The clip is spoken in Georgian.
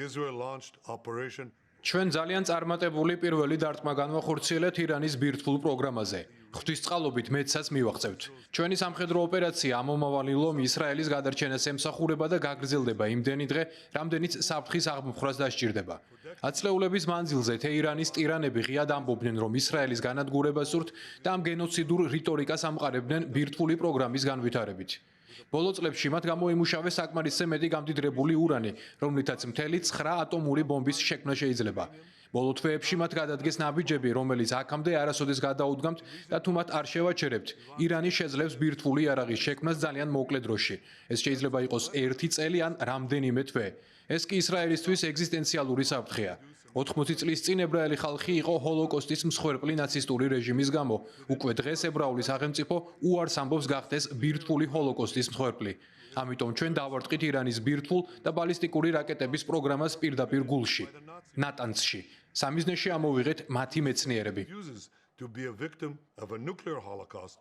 Israel launched Operation ჩვენ ძალიან წარმატებული პირველი დარტყმა განვახორციელეთ ირანის ბირთვულ პროგრამაზე. ღვთისწყალობით მეცაც მივაღწევთ. ჩვენი სამხედრო ოპერაცია ამომავალი ლომი ისრაელის გადარჩენას ემსახურება და გაგრძელდება იმდენი დღე, რამდენიც საფრთხის აღმოფხვრას დასჭირდება. ათწლეულების მანძილზე თეირანის ტირანები ღიად ამბობდნენ, რომ ისრაელის განადგურებას სურთ და ამ გენოციდურ რიტორიკას ამყარებდნენ ბირთვული პროგრამის განვითარებით. ბოლო წლებში მათ გამოიმუშავეს საკმარისზე მეტი გამდიდრებული ურანი, რომლითაც მთელი 9 ატომური ბომბის შექმნა შეიძლება. ბოლო თვეებში მათ გადადგეს ნაბიჯები, რომელიც აქამდე არასოდეს გადაუდგამთ და თუ მათ არ შევაჩერებთ, ირანი შეძლებს ბირთვული იარაღის შექმნას ძალიან მოკლე დროში. ეს შეიძლება იყოს 1 წელი ან რამდენიმე თვე. ეს კი ისრაელისთვის ეგზისტენციალური საფრთხეა. 80 წლის წინ ებრაელი ხალხი იყო ჰოლოკოსტის მსხვერპლი ნაცისტური რეჟიმის გამო. უკვე დღეს ებრაული სახელმწიფო უარს ამბობს გახდეს ბირთვული ჰოლოკოსტის მსხვერპლი. ამიტომ ჩვენ დავარტყით ირანის ბირთვულ და ბალისტიკური რაკეტების პროგრამას პირდაპირ გულში, ნატანზში. სამიზნეში ამოვიღეთ მათი მეცნიერები. to be a victim of a nuclear holocaust